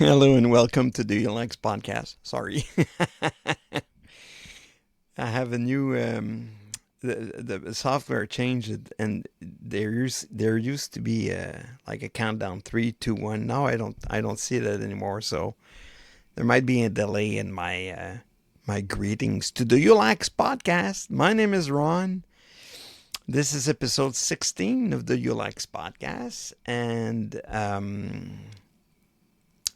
Hello and welcome to the YULLAX podcast. Sorry. I have a new the software changed it, and there used to be like a countdown 3, 2, 1. Now I don't see that anymore, so there might be a delay in my greetings to the YULLAX podcast. My name is Ron. This is episode 16 of the YULLAX podcast, and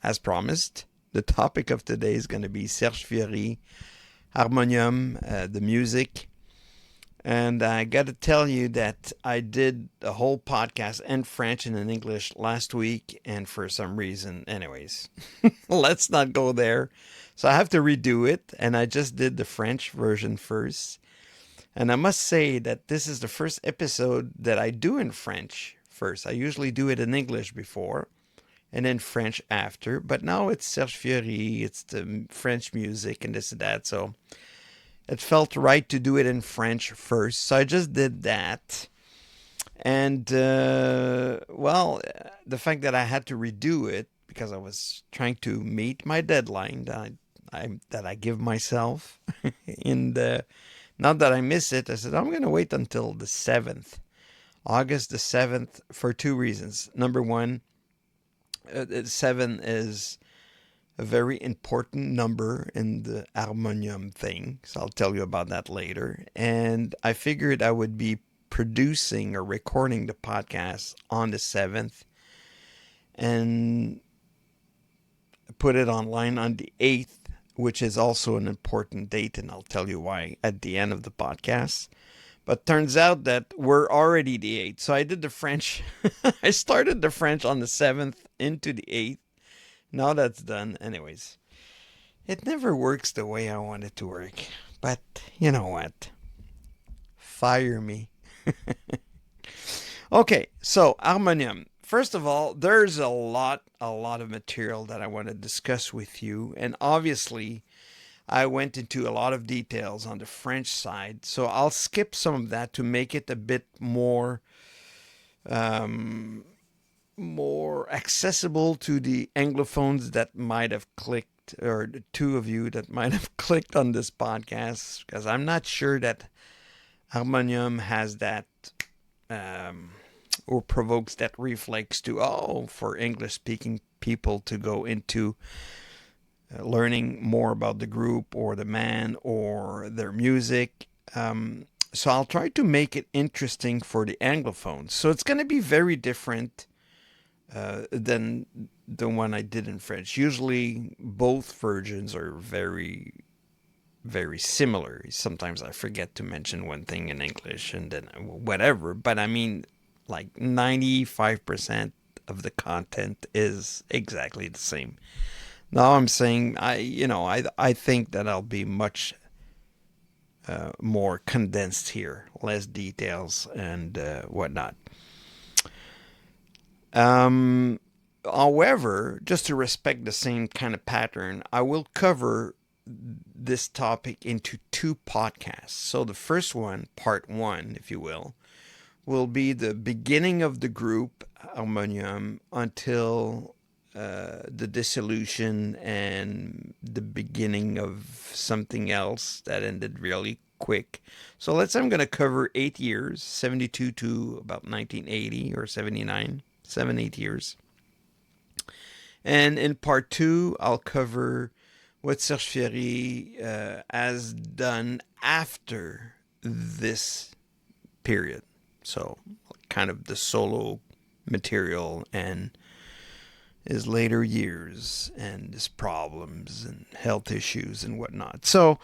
as promised, the topic of today is going to be Serge Fiori, Harmonium, the music. And I got to tell you that I did a whole podcast in French and in English last week, and for some reason, anyways, let's not go there. So I have to redo it, and I just did the French version first. And I must say that this is the first episode that I do in French first. I usually do it in English before and then French after. But now it's Serge Fiori, it's the French music and this and that. So it felt right to do it in French first. So I just did that. And, the fact that I had to redo it because I was trying to meet my deadline that I give myself in the. Not that I miss it, I said I'm going to wait until the 7th, August the 7th, for two reasons. Number one, 7 is a very important number in the Harmonium thing, so I'll tell you about that later. And I figured I would be producing or recording the podcast on the 7th and put it online on the 8th, which is also an important date, and I'll tell you why at the end of the podcast. But turns out that we're already the 8th. So I did the French. I started the French on the 7th into the 8th. Now that's done. Anyways, it never works the way I want it to work. But you know what? Fire me. Okay, so Harmonium. First of all, there's a lot of material that I want to discuss with you. And obviously, I went into a lot of details on the French side. So I'll skip some of that to make it a bit more accessible to the Anglophones that might have clicked, or the two of you that might have clicked on this podcast, because I'm not sure that Harmonium has that or provokes that reflex for English speaking people to go into learning more about the group or the man or their music. So I'll try to make it interesting for the Anglophones. So it's going to be very different than the one I did in French. Usually both versions are very, very similar. Sometimes I forget to mention one thing in English and then whatever. But I mean, like 95% of the content is exactly the same. Now I'm saying I think that I'll be much more condensed here, less details and whatnot. However, just to respect the same kind of pattern, I will cover this topic into two podcasts. So the first one, part one, if you will be the beginning of the group Harmonium until the dissolution and the beginning of something else that ended really quick. So let's say I'm going to cover 8 years, 72 to about 1980 or 79, 7, 8 years. And in part two, I'll cover what Serge Fiori has done after this period. So kind of the solo material and his later years and his problems and health issues and whatnot. So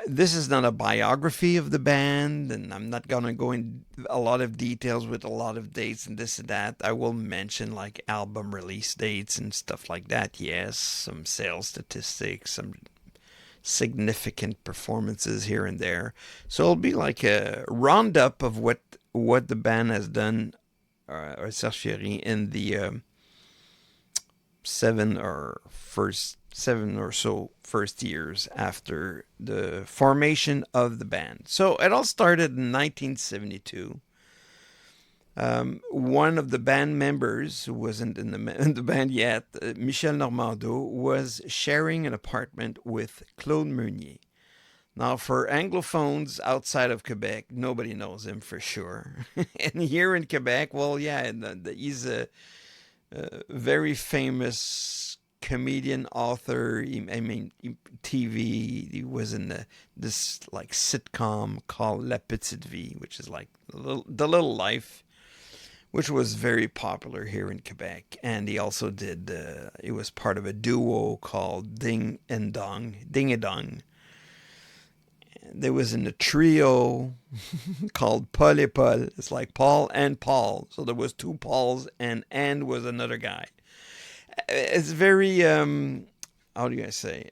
this is not a biography of the band, and I'm not going to go in a lot of details with a lot of dates and this and that. I will mention like album release dates and stuff like that. Yes, some sales statistics, some significant performances here and there. So it'll be like a roundup of what the band has done, or Serge Fiori, in the 7 or so first years after the formation of the band. So it all started in 1972 One of the band members who wasn't in the band yet, Michel Normando, was sharing an apartment with Claude Meunier. Now, for Anglophones outside of Quebec, nobody knows him for sure. And here in Quebec, well, yeah, he's a very famous comedian, author. TV. He was in this like sitcom called La Petite Vie, which is like the little life, which was very popular here in Quebec. And he also did. He was part of a duo called Ding and Dong, Ding a Dong. There was in a trio called Paul et Paul. It's like Paul and Paul. So there was two Pauls, and was another guy. It's very how do I say,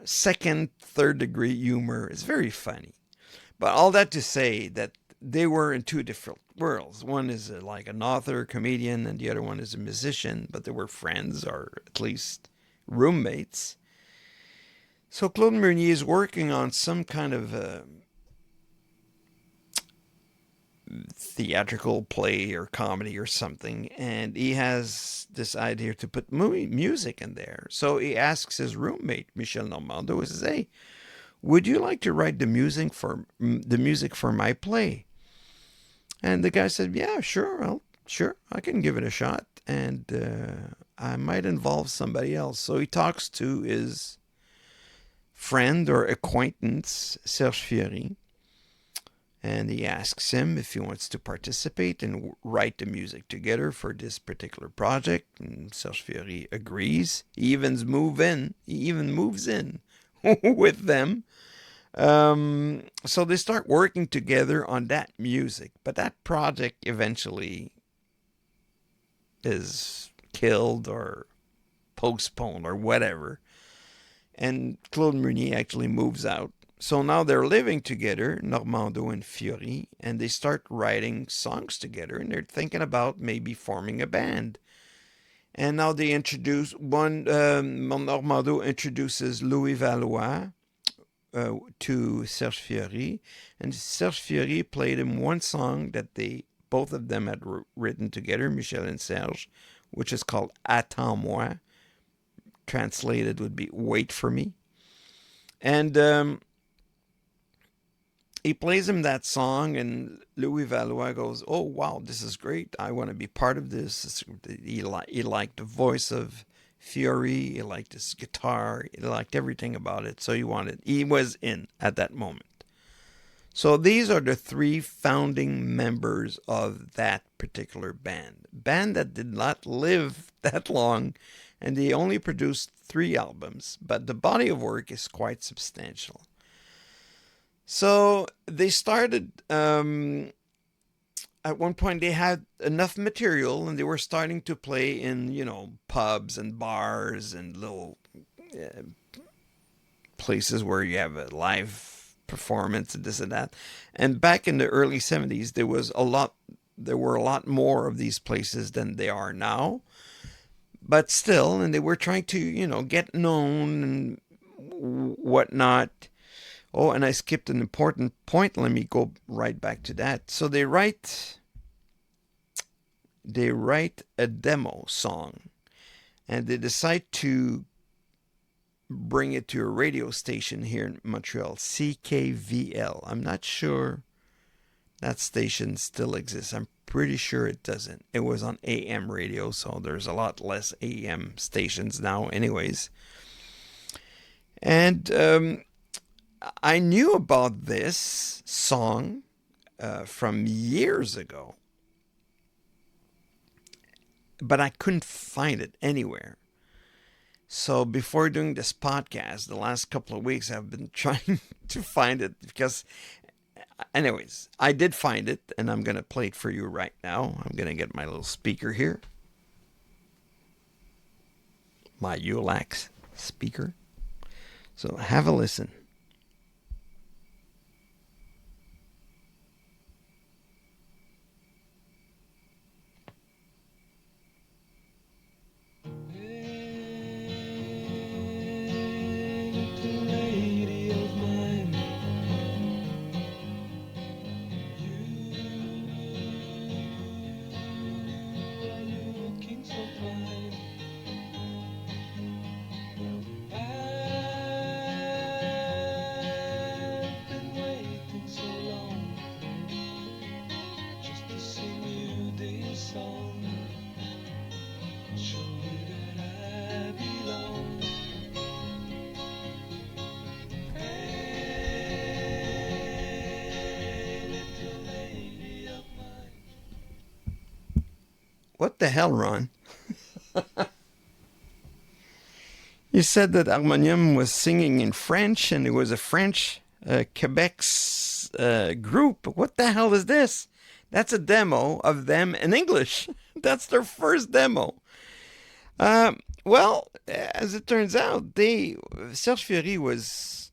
second, third degree humor. It's very funny. But all that to say that they were in two different worlds. One is like an author, comedian, and the other one is a musician. But they were friends, or at least roommates. So Claude Meunier is working on some kind of theatrical play or comedy or something, and he has this idea to put music in there. So he asks his roommate Michel Normando, he says, "Hey, would you like to write the music for my play?" And the guy said, "Yeah, sure, I can give it a shot, and I might involve somebody else." So he talks to his friend or acquaintance, Serge Fiori, and he asks him if he wants to participate and write the music together for this particular project. And Serge Fiori agrees. He even moves in with them. So they start working together on that music. But that project eventually is killed or postponed or whatever. And Claude Meunier actually moves out. So now they're living together, Normando and Fiori, and they start writing songs together, and they're thinking about maybe forming a band. And now they introduce Normando introduces Louis Valois to Serge Fiori, and Serge Fiori played him one song that both of them had written together, Michel and Serge, which is called Attends-moi. Translated would be "Wait for Me." And he plays him that song, and Louis Valois goes, "Oh wow, this is great! I want to be part of this." He liked the voice of Fiori, he liked his guitar, he liked everything about it. So he was in at that moment. So these are the three founding members of that particular band that did not live that long, and they only produced 3 albums, but the body of work is quite substantial. So they started, at one point they had enough material, and they were starting to play in, pubs and bars and little places where you have a live performance and this and that. And back in the early 70s, there were a lot more of these places than there are now. But still, and they were trying to, get known and whatnot. Oh, and I skipped an important point. Let me go right back to that. So they write a demo song, and they decide to bring it to a radio station here in Montreal, CKVL. I'm not sure that station still exists. I'm pretty sure it doesn't. It was on AM radio, so there's a lot less AM stations now anyways. And I knew about this song from years ago, but I couldn't find it anywhere. So before doing this podcast, the last couple of weeks, I've been trying to find it because, anyways, I did find it, and I'm going to play it for you right now. I'm going to get my little speaker here. My YULLAX speaker. So have a listen. What the hell, Ron? You said that Harmonium was singing in French and it was a French Quebec's group. What the hell is this? That's a demo of them in English. That's their first demo. Well, as it turns out, Serge Fiori was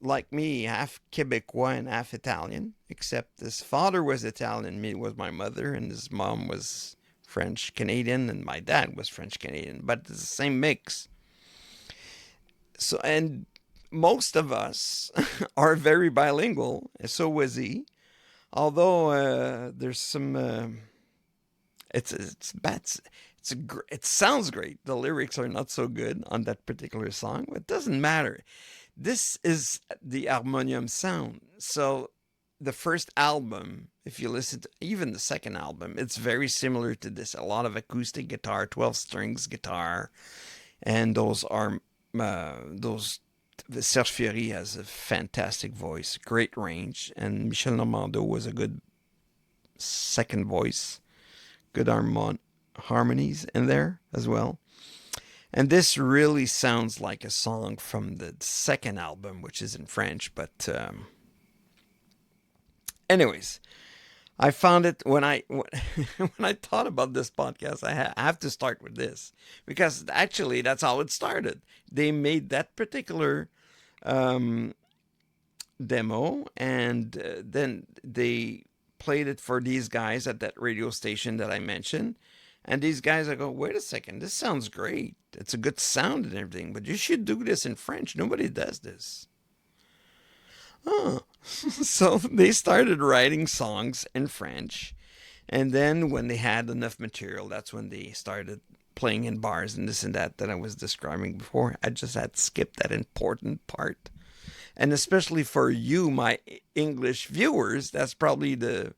like me, half Quebecois and half Italian, except his father was Italian, me was my mother, and his mom was French Canadian, and my dad was French Canadian, but it's the same mix. So, and most of us are very bilingual, and so was he. Although there's some, it's bad. It sounds great. The lyrics are not so good on that particular song, but it doesn't matter. This is the Harmonium sound. So the first album, if you listen to even the second album, it's very similar to this. A lot of acoustic guitar, 12 strings guitar, and those are those. Serge Fiori has a fantastic voice, great range, and Michel Normando was a good second voice, good harmonies in there as well. And this really sounds like a song from the second album, which is in French. But anyways, I found it when I thought about this podcast. I have to start with this because actually that's how it started. They made that particular demo, and then they played it for these guys at that radio station that I mentioned. And these guys, I go, wait a second, this sounds great. It's a good sound and everything, but you should do this in French. Nobody does this. Oh, so they started writing songs in French. And then when they had enough material, that's when they started playing in bars and this and that I was describing before. I just had to skip that important part. And especially for you, my English viewers, that's probably the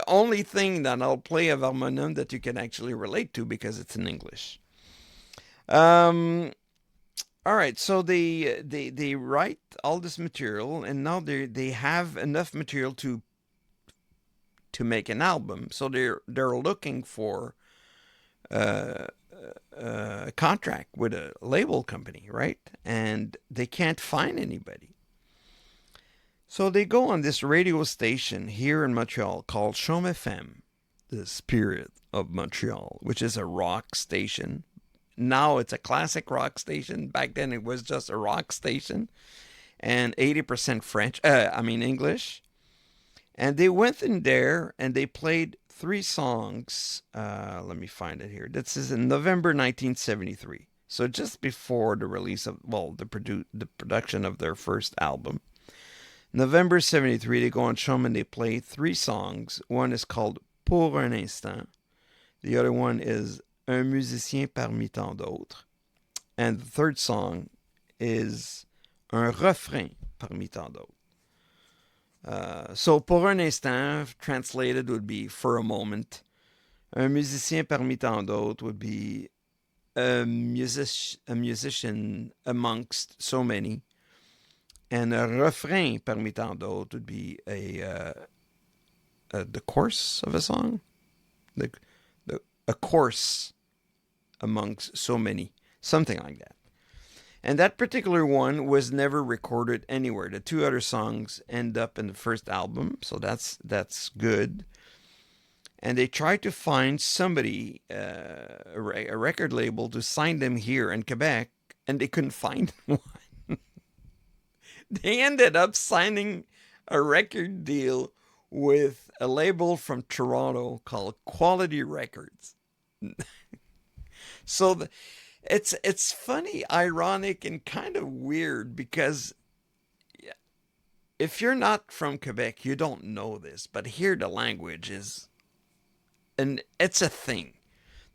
only thing that I'll play of Harmonium that you can actually relate to because it's in English. All right, so they write all this material, and now they have enough material to make an album. So they're looking for a contract with a label company, right? And they can't find anybody. So they go on this radio station here in Montreal called Chom FM, the Spirit of Montreal, which is a rock station. Now it's a classic rock station. Back then it was just a rock station, and 80% English. And they went in there and they played 3 songs. Let me find it here. This is in November 1973. So just before the release of, the production of their first album. November 73, they go on Chom and they play 3 songs. One is called Pour un instant. The other one is Un musicien parmi tant d'autres. And the third song is Un refrain parmi tant d'autres. So Pour un instant, translated, would be for a moment. Un musicien parmi tant d'autres would be a musician amongst so many. And a refrain parmi tant d'autres would be the chorus of a song, a chorus amongst so many, something like that. And that particular one was never recorded anywhere. The 2 other songs end up in the first album, so that's good. And they tried to find somebody, a record label, to sign them here in Quebec, and they couldn't find one. They ended up signing a record deal with a label from Toronto called Quality Records. So it's funny, ironic, and kind of weird because if you're not from Quebec, you don't know this, but here the language is, and it's a thing.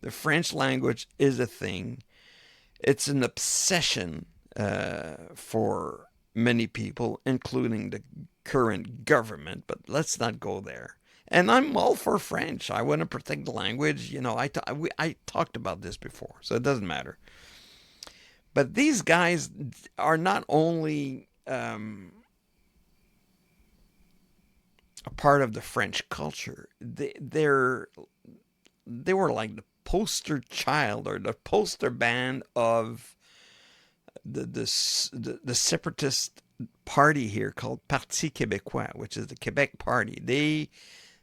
The French language is a thing. It's an obsession for many people, including the current government, but let's not go there. And I'm all for French. I want to protect the language. You know, I talked about this before, so it doesn't matter. But these guys are not only a part of the French culture. They were like poster child or the poster band of the separatist party here called Parti Québécois, which is the Quebec Party.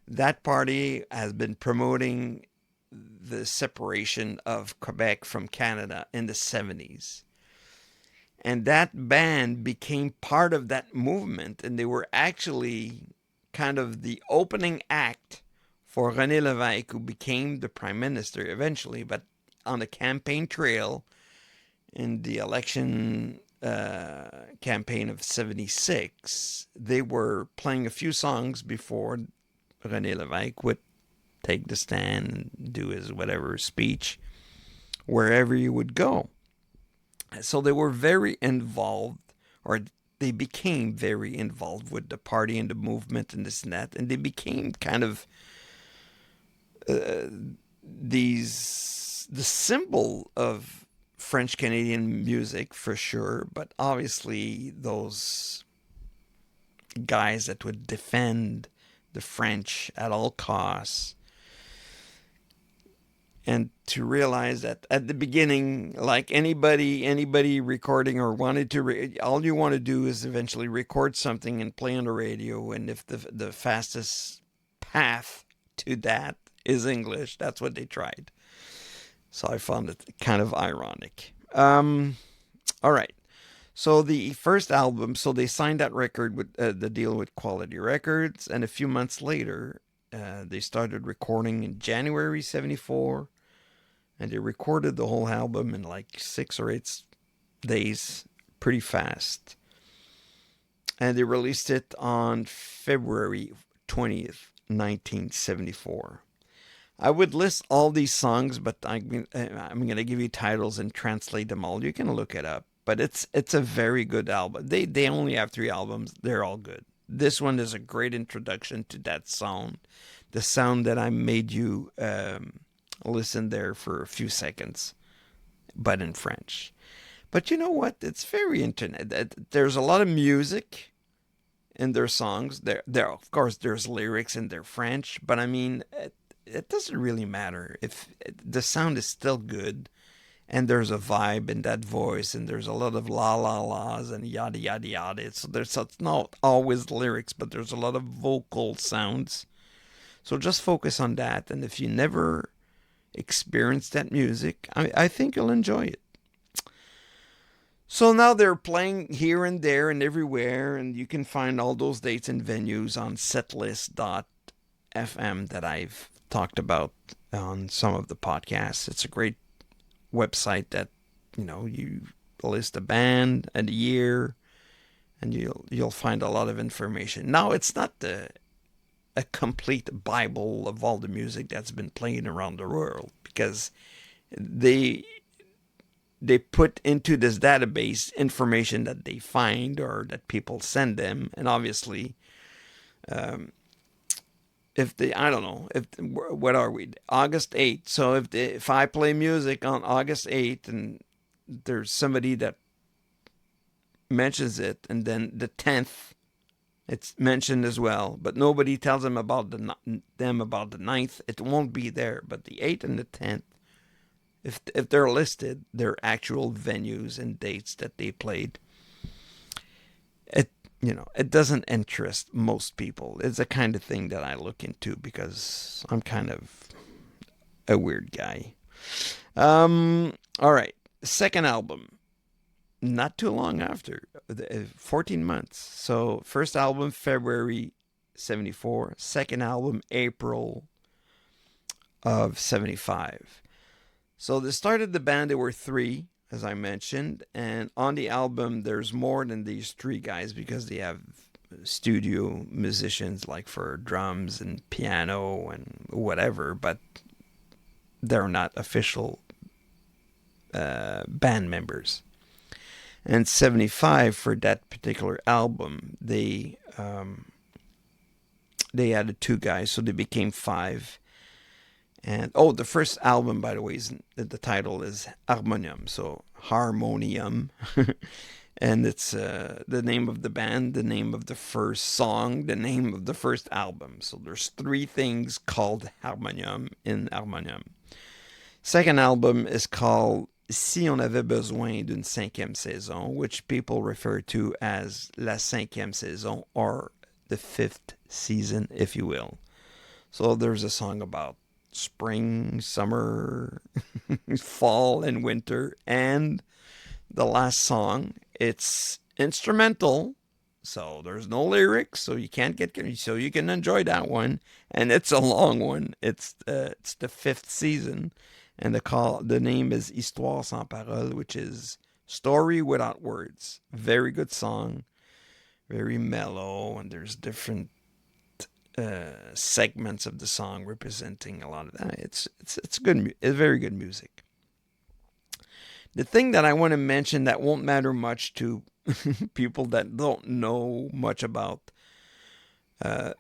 That party has been promoting the separation of Quebec from Canada in the 70s. And that band became part of that movement, and they were actually kind of the opening act for René Lévesque, who became the prime minister eventually. But on the campaign trail in the election campaign of 76, they were playing a few songs before René Lévesque would take the stand and do his whatever speech wherever he would go. So they were very involved, or they became very involved with the party and the movement and this and that, and they became kind of the symbol of French Canadian music for sure, but obviously those guys that would defend the French at all costs. And to realize that at the beginning, like anybody recording or wanted to, all you want to do is eventually record something and play on the radio. And if the fastest path to that is English, that's what they tried. So I found it kind of ironic. All right. So the first album, so they signed that record with the deal with Quality Records, and a few months later, they started recording in January 74, and they recorded the whole album in like 6 or 8 days, pretty fast. And they released it on February 20th, 1974. I would list all these songs, but I'm going to give you titles and translate them all. You can look it up, but it's a very good album. They only have 3 albums. They're all good. This one is a great introduction to that sound, the sound that I made you listen there for a few seconds, but in French. But you know what? It's very internet. There's a lot of music in their songs. There of course there's lyrics in their French, but I mean it doesn't really matter if the sound is still good, and there's a vibe in that voice, and there's a lot of la la la's and yada yada yada. It's not always lyrics, but there's a lot of vocal sounds. So just focus on that, and if you never experience that music, I think you'll enjoy it. So now they're playing here and there and everywhere, and you can find all those dates and venues on setlist.fm that I've talked about on some of the podcasts. It's a great website that, you list a band and a year, and you'll find a lot of information. Now, it's not a complete Bible of all the music that's been playing around the world, because they put into this database information that they find or that people send them, and obviously what are we, August 8th, so if I play music on August 8th and there's somebody that mentions it, and then the 10th it's mentioned as well, but nobody tells them about the 9th, it won't be there. But the 8th and the 10th, if they're listed, they're actual venues and dates that they played. It doesn't interest most people. It's the kind of thing that I look into because I'm kind of a weird guy. All right, second album, not too long after, 14 months. So first album February 74, second album April of 75. So they started the band, there were 3, as I mentioned, and on the album there's more than these 3 guys, because they have studio musicians like for drums and piano and whatever, but they're not official band members. And 75, for that particular album, they added 2 guys, so they became 5. And the first album, by the way, the title is Harmonium, so Harmonium. And it's the name of the band, the name of the first song, the name of the first album. So there's 3 things called Harmonium in Harmonium. Second album is called Si on avait besoin d'une cinquième saison, which people refer to as la cinquième saison or the fifth season, if you will. So there's a song about spring, summer, fall, and winter. And the last song, it's instrumental, so there's no lyrics, so you can enjoy that one. And it's a long one. It's the fifth season, and the name is Histoire sans parole, which is story without words. Very good song, very mellow, and there's different segments of the song representing a lot of that. It's good. It's very good music. The thing that I want to mention that won't matter much to people that don't know much about, uh,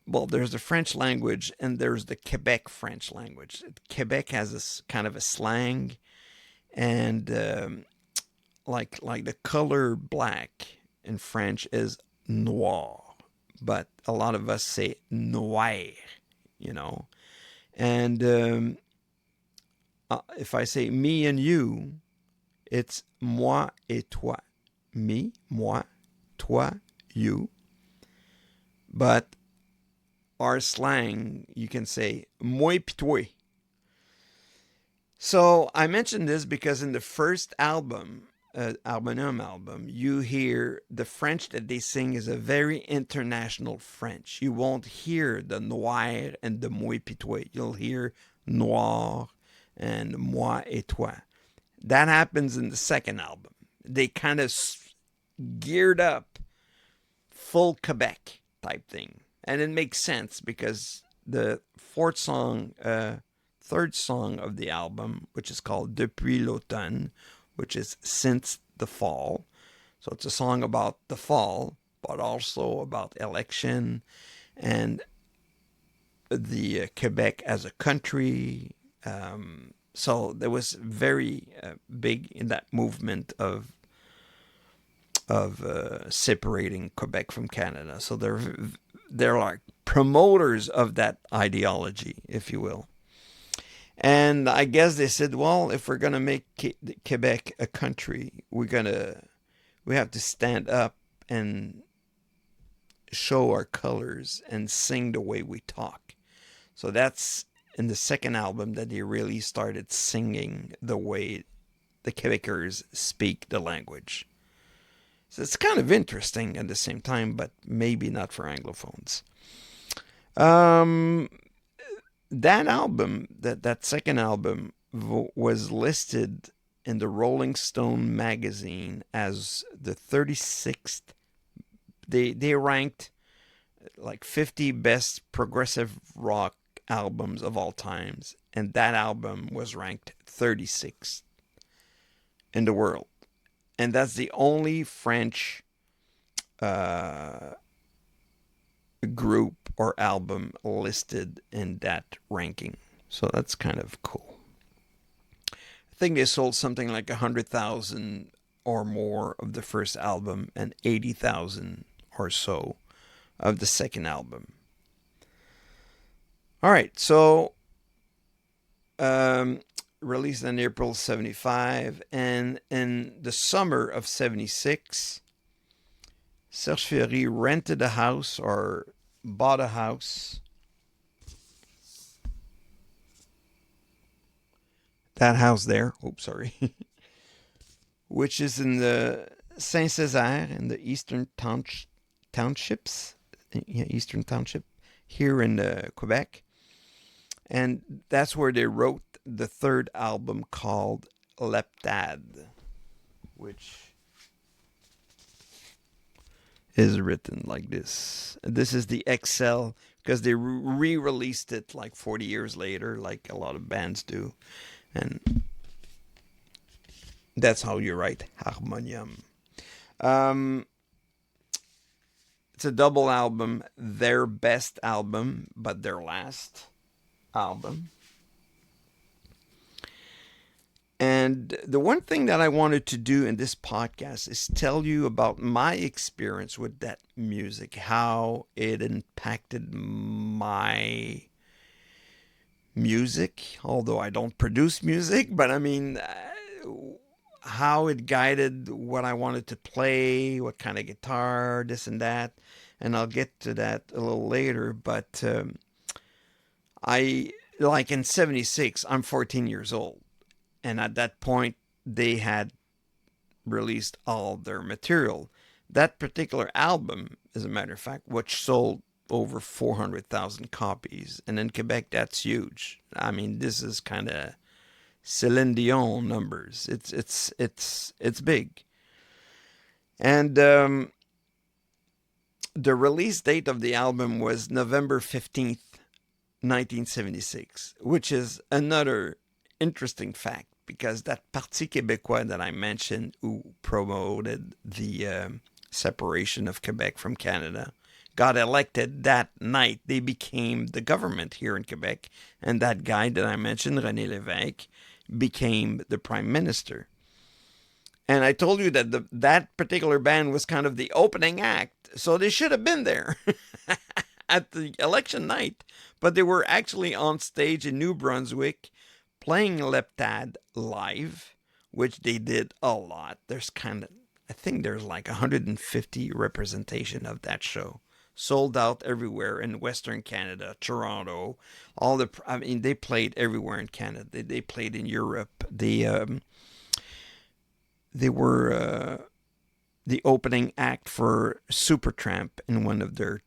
well, there's the French language and there's the Quebec French language. Quebec has this kind of a slang, and like the color black in French is noir, but a lot of us say noir, you know. And if I say me and you, it's moi et toi. Me, moi, toi, you. But our slang, you can say moi pis toi. So I mentioned this because in the first album, Harmonium album, you hear the French that they sing is a very international French. You won't hear the noir and the moi pis toi. You'll hear noir and moi et toi. That happens in the second album. They kind of geared up full Quebec type thing. And it makes sense because the third song of the album, which is called Depuis l'automne, which is since the fall. So it's a song about the fall, but also about election and the Quebec as a country. So there was very big in that movement of separating Quebec from Canada. So they're like promoters of that ideology, if you will. And I guess they said, well, if we're gonna make Quebec a country, we have to stand up and show our colors and sing the way we talk. So that's in the second album that they really started singing the way the Quebecers speak the language. So it's kind of interesting at the same time, but maybe not for Anglophones. That album, that second album, was listed in the Rolling Stone magazine as the 36th. They ranked like 50 best progressive rock albums of all times, and that album was ranked 36th in the world. And that's the only French group or album listed in that ranking. So that's kind of cool. I think they sold something like 100,000 or more of the first album and 80,000 or so of the second album. All right, so released in April 75, and in the summer of 76, Serge Fiori rented a house or bought a house. That house there, oops, sorry, which is in the Saint-Césaire in the Eastern Townships, Eastern Township, here in Quebec. And that's where they wrote the third album called Leptade, which is written like this. This is the XL because they re-released it like 40 years later, like a lot of bands do. And that's how you write Harmonium. It's a double album, their best album, but their last album. And the one thing that I wanted to do in this podcast is tell you about my experience with that music, how it impacted my music, although I don't produce music, but I mean, how it guided what I wanted to play, what kind of guitar, this and that. And I'll get to that a little later. But I, like in 76, I'm 14 years old. And at that point, they had released all their material. That particular album, as a matter of fact, which sold over 400,000 copies. And in Quebec, that's huge. I mean, this is kind of Celine Dion numbers. It's big. And the release date of the album was November 15th, 1976, which is another interesting fact because that Parti Québécois that I mentioned, who promoted the separation of Quebec from Canada, got elected that night. They became the government here in Quebec, and that guy that I mentioned, René Lévesque, became the prime minister. And I told you that that particular band was kind of the opening act, so they should have been there at the election night. But they were actually on stage in New Brunswick playing Leptad live, which they did a lot. There's I think there's like 150 representation of that show. Sold out everywhere in Western Canada, Toronto, I mean, they played everywhere in Canada. They played in Europe. They were the opening act for Supertramp in one of their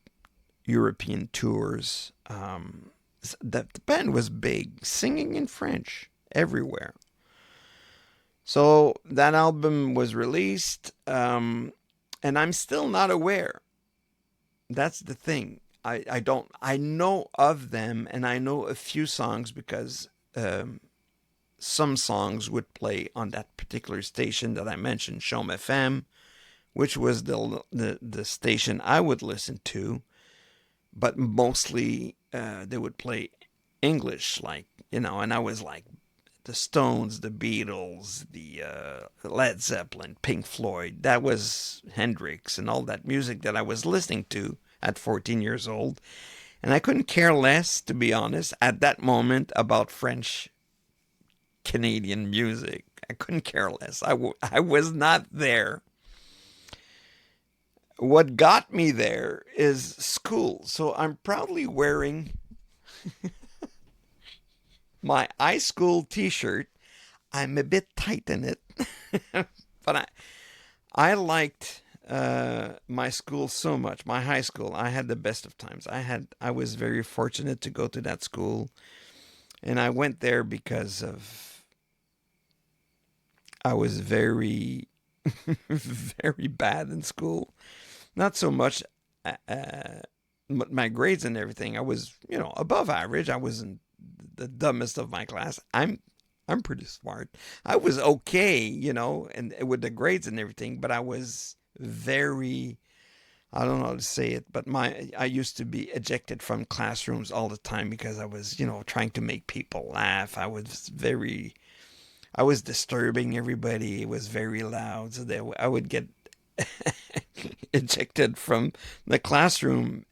European tours. The band was big, singing in French everywhere. So that album was released, and I'm still not aware. That's the thing. I know of them, and I know a few songs because some songs would play on that particular station that I mentioned, Chaume FM, which was the station I would listen to, but mostly they would play English, like, and I was like the Stones, the Beatles, the Led Zeppelin, Pink Floyd. That was Hendrix and all that music that I was listening to at 14 years old. And I couldn't care less, to be honest, at that moment about French Canadian music. I couldn't care less. I was not there. What got me there is school. So I'm proudly wearing my high school t-shirt. I'm a bit tight in it, but I liked my school so much. My high school, I had the best of times. I was very fortunate to go to that school, and I went there because of I was very very bad in school. Not so much my grades and everything. I was, above average. I wasn't the dumbest of my class. I'm pretty smart. I was okay, and with the grades and everything, but I was very, I don't know how to say it, but I used to be ejected from classrooms all the time because I was, trying to make people laugh. I was disturbing everybody. It was very loud, so I would get ejected from the classroom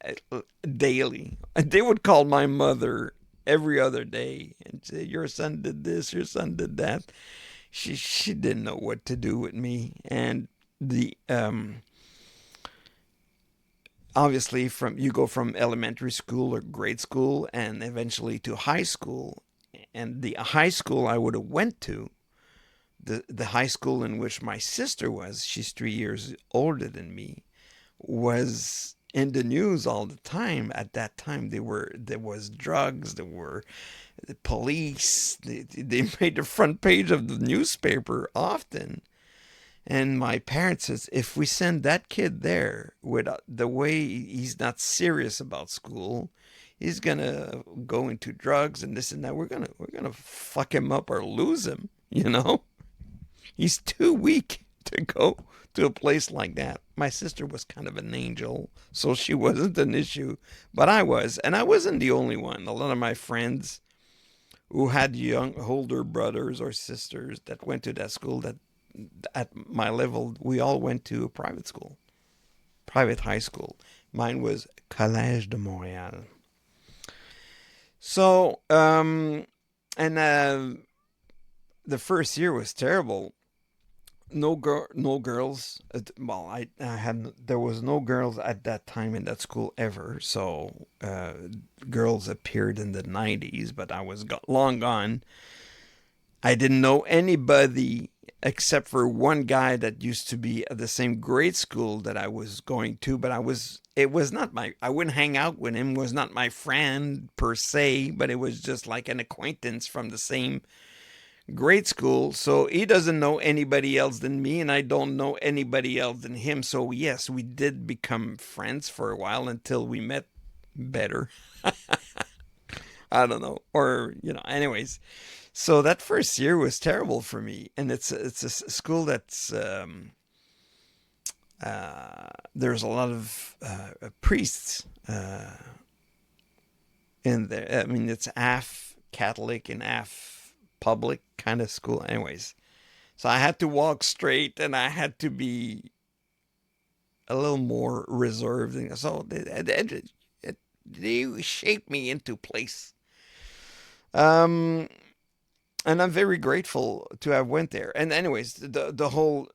daily. They would call my mother every other day and say, "Your son did this, your son did that." She didn't know what to do with me. And the obviously you go from elementary school or grade school and eventually to high school. And the high school I would have went to, the high school in which my sister was, she's 3 years older than me, was in the news all the time. At that time, there was drugs, there were the police. They made the front page of the newspaper often. And my parents says, if we send that kid there with the way he's not serious about school, he's gonna go into drugs and this and that. We're gonna fuck him up or lose him. He's too weak to go to a place like that. My sister was kind of an angel, so she wasn't an issue, but I was, and I wasn't the only one. A lot of my friends who had older brothers or sisters that went to that school, that at my level, we all went to a private school, private high school. Mine was Collège de Montréal. So, and the first year was terrible. No girls. Well, I had there was no girls at that time in that school ever. So, girls appeared in the '90s, but I was long gone. I didn't know anybody except for one guy that used to be at the same grade school that I was going to, but it was not I wouldn't hang out with him, was not my friend per se, but it was just like an acquaintance from the same grade school. So he doesn't know anybody else than me, and I don't know anybody else than him. So yes, we did become friends for a while until we met better. I don't know. Or, anyways. So that first year was terrible for me. And it's a school that's, there's a lot of priests in there. I mean, it's half Catholic and half public kind of school. Anyways, so I had to walk straight and I had to be a little more reserved. So they shaped me into place. Um, and I'm very grateful to have went there. And anyways, the whole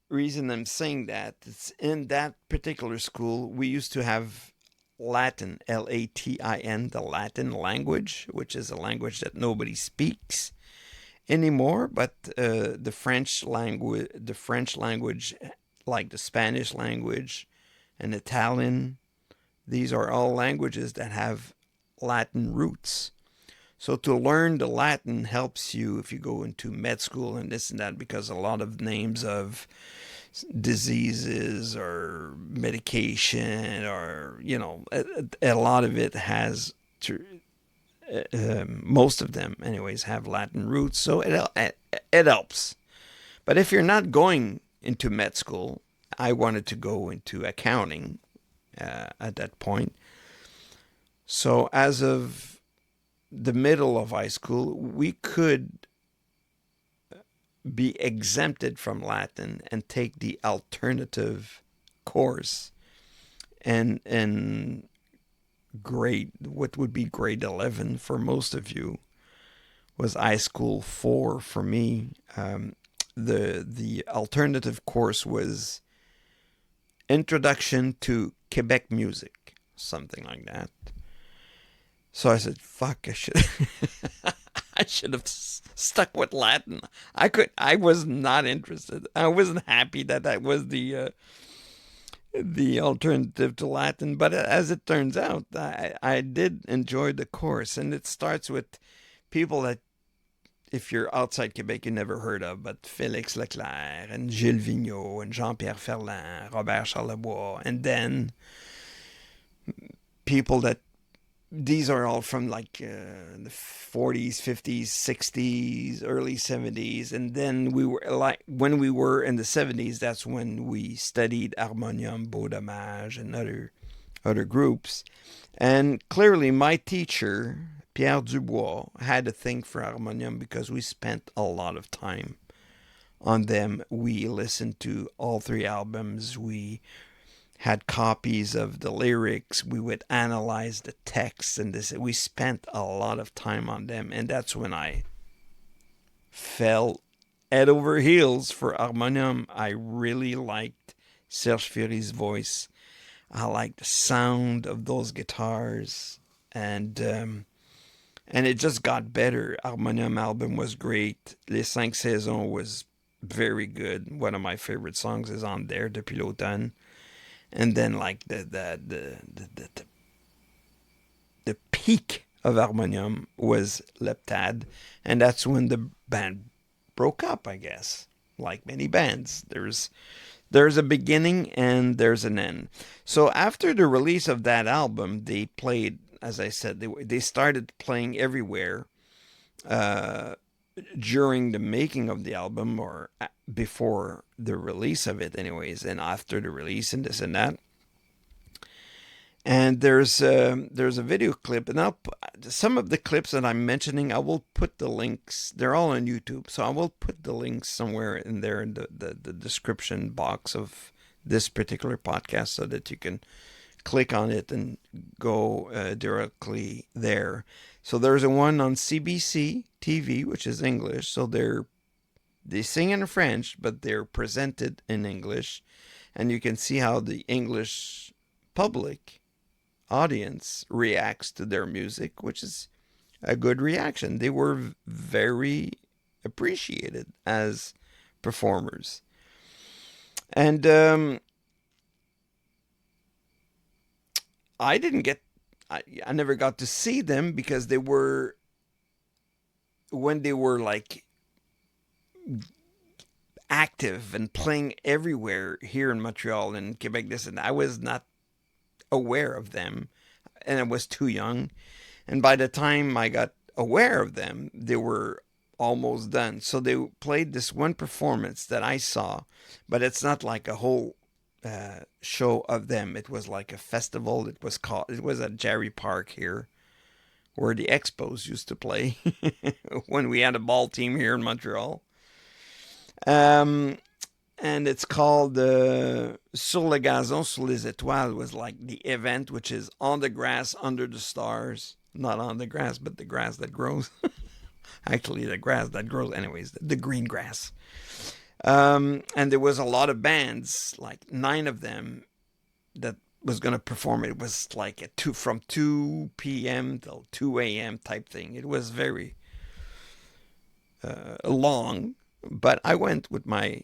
reason I'm saying that it's in that particular school we used to have Latin, Latin, the Latin language, which is a language that nobody speaks anymore. But the French language, like the Spanish language and Italian, these are all languages that have Latin roots. So to learn the Latin helps you if you go into med school and this and that, because a lot of names of diseases or medication or, a lot of it has to, most of them anyways have Latin roots. So it helps. But if you're not going into med school, I wanted to go into accounting at that point. So as of the middle of high school, we could be exempted from Latin and take the alternative course. And what would be grade 11 for most of you was high school 4 for me. The alternative course was Introduction to Quebec Music, something like that. So I said, "Fuck! I should have stuck with Latin. I was not interested. I wasn't happy that was the alternative to Latin. But as it turns out, I did enjoy the course, and it starts with people that, if you're outside Quebec, you never heard of, but Félix Leclerc and Gilles Vigneault and Jean-Pierre Ferland, Robert Charlebois, and then people that these are all from like the 40s, 50s, 60s, early 70s. And then we were like, when we were in the 70s, that's when we studied Harmonium, Beau Dommage, and other groups. And clearly, my teacher, Pierre Dubois, had a thing for Harmonium because we spent a lot of time on them. We listened to all 3 albums. We had copies of the lyrics. We would analyze the text, and this. We spent a lot of time on them, and that's when I fell head over heels for Harmonium. I really liked Serge Fiori's voice. I liked the sound of those guitars, and it just got better. Harmonium album was great. Les 5 Saisons was very good. One of my favorite songs is on there, Depuis l'automne. And then like the peak of Harmonium was Leptade, and that's when the band broke up, I guess. Like many bands, there's a beginning and there's an end. So after the release of that album, they played, as I said, they started playing everywhere. During the making of the album, or before the release of it anyways, and after the release and this and that. And there's a video clip, and some of the clips that I'm mentioning, I will put the links. They're all on YouTube, so I will put the links somewhere in there in the description box of this particular podcast, so that you can click on it and go directly there. So there's a one on CBC TV, which is English. So they sing in French, but they're presented in English, and you can see how the English public audience reacts to their music, which is a good reaction. They were very appreciated as performers. And I didn't get, I never got to see them because they were, when they were like active and playing everywhere here in Montreal and Quebec, this and I was not aware of them, and I was too young. And by the time I got aware of them, they were almost done. So they played this one performance that I saw, but it's not like a whole show of them. It was like a festival. It was at JARRY PARC here, where the Expos used to play when we had a ball team here in Montreal. And it's called Sur le gazon, sur les étoiles was like the event, which is on the grass, under the stars. Not on the grass, but the grass that grows. Actually, the grass that grows, anyways, the green grass. And there was a lot of bands, like 9 of them, that was going to perform. It was like from 2 p.m. till 2 a.m. type thing. It was very long, but I went with my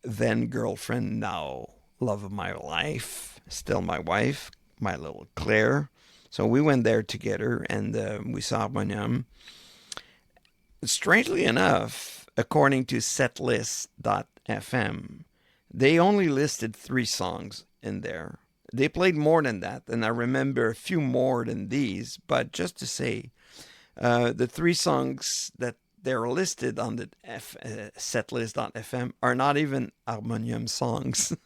then girlfriend, now love of my life, still my wife, my little Claire. So we went there together, and we saw Harmonium. Strangely enough, according to setlist.fm, they only listed 3 songs in there. They played more than that, and I remember a few more than these, but just to say, the 3 songs that they're listed on the setlist.fm are not even Harmonium songs.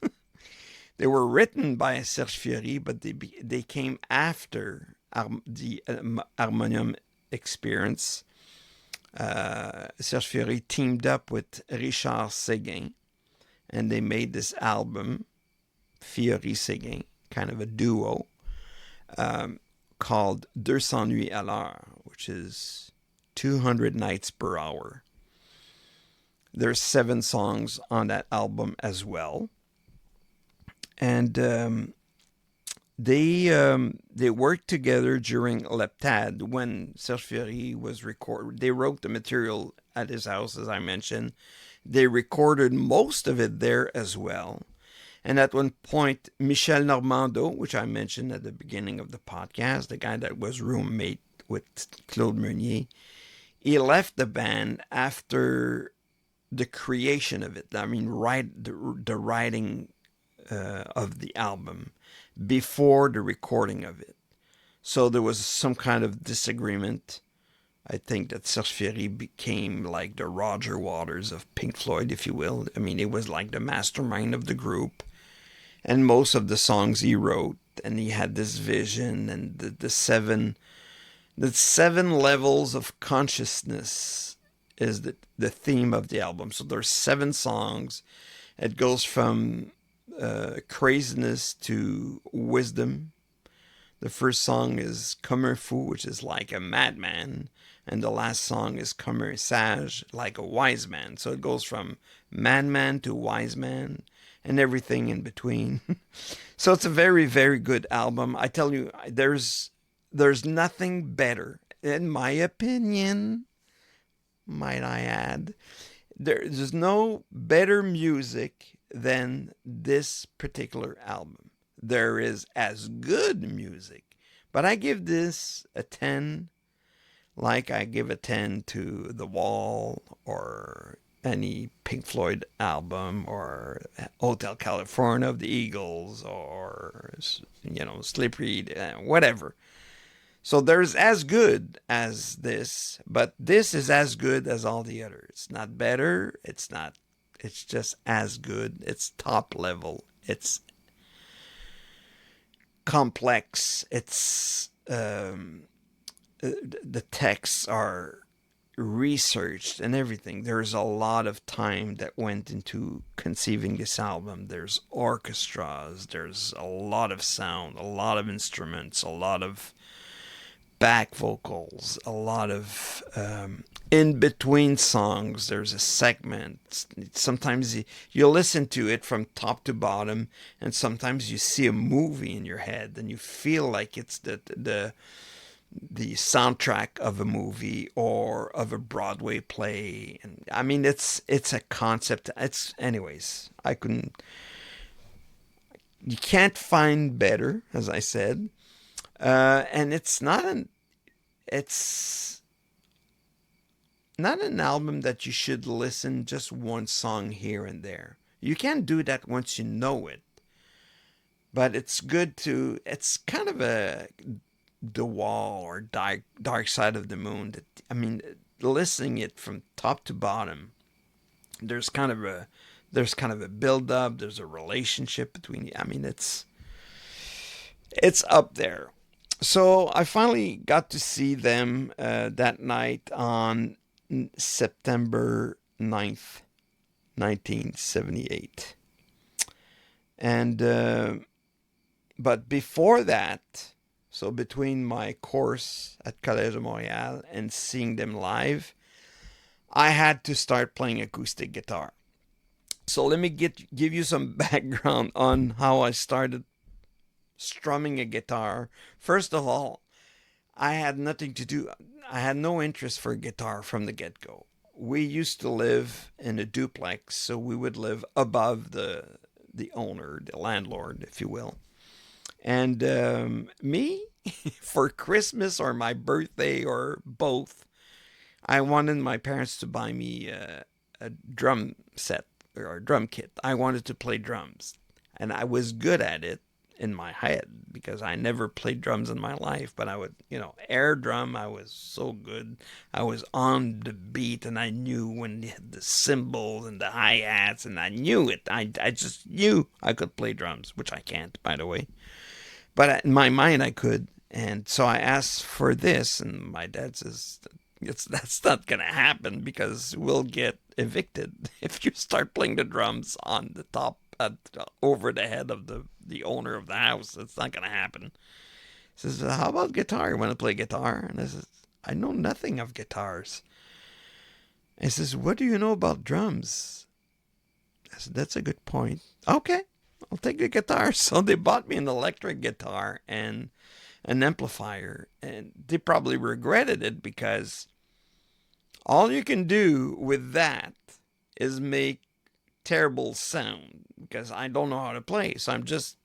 They were written by Serge Fiori, but they came after the Harmonium experience. Serge Fiori teamed up with Fiori-Séguin, and they made this album, Fiori-Séguin, kind of a duo, called Deux Cents Nuits à l'heure, which is 200 nights per hour. There's 7 songs on that album as well. And they worked together during Leptade when Serge Fiori was recorded. They wrote the material at his house, as I mentioned. They recorded most of it there as well. And at one point, Michel Normando, which I mentioned at the beginning of the podcast, the guy that was roommate with Claude Meunier, he left the band after the creation of it. I mean, the writing of the album before the recording of it. So there was some kind of disagreement. I think that Serge Fiori became like the Roger Waters of Pink Floyd, if you will. I mean, it was like the mastermind of the group. And most of the songs he wrote, and he had this vision, and the seven levels of consciousness is the theme of the album. So there's 7 songs. It goes from craziness to wisdom. The first song is Comme un fou, which is like a madman. And the last song is Comme un sage, like a wise man. So it goes from madman to wise man and everything in between. So it's a very, very good album. I tell you, there's nothing better, in my opinion, might I add. There's no better music than this particular album. There is as good music, but I give this a 10, like I give a 10 to The Wall or any Pink Floyd album or Hotel California of the Eagles or, Slippery, whatever. So there's as good as this, but this is as good as all the others. It's not better. It's just as good. It's top level. It's complex. It's the texts are researched and everything. There's a lot of time that went into conceiving this album. There's orchestras, there's a lot of sound, a lot of instruments, a lot of back vocals, a lot of in between songs. There's a segment. Sometimes you listen to it from top to bottom, and sometimes you see a movie in your head, and you feel like it's the soundtrack of a movie or of a Broadway play. And I mean, it's a concept. It's anyways. I couldn't. You can't find better, as I said. And it's not an album that you should listen just one song here and there. You can do that once you know it, but it's good to. It's kind of a The Wall or Dark Side of the Moon. That, I mean, listening it from top to bottom, there's kind of a build up. There's a relationship between. I mean, it's up there. So I finally got to see them that night on September 9th, 1978. And but before that, so between my course at Collège de Montréal and seeing them live, I had to start playing acoustic guitar. So let me give you some background on how I started strumming a guitar. First of all, I had nothing to do. I had no interest for guitar from the get-go. We used to live in a duplex, so we would live above the owner, the landlord, if you will. And me, for Christmas or my birthday or both, I wanted my parents to buy me a drum set or a drum kit. I wanted to play drums, and I was good at it in my head because I never played drums in my life, but I would, air drum. I was so good. I was on the beat, and I knew when the cymbals and the hi-hats, and I knew it. I just knew I could play drums, which I can't, by the way. But in my mind, I could. And so I asked for this, and my dad says, that's not going to happen because we'll get evicted if you start playing the drums on the top, over the head of the owner of the house. It's not going to happen. He says, how about guitar? You want to play guitar? And I says, I know nothing of guitars. And he says, what do you know about drums? I said, that's a good point. Okay, I'll take the guitar. So they bought me an electric guitar and an amplifier. And they probably regretted it because all you can do with that is make terrible sound because I don't know how to play. So I'm just,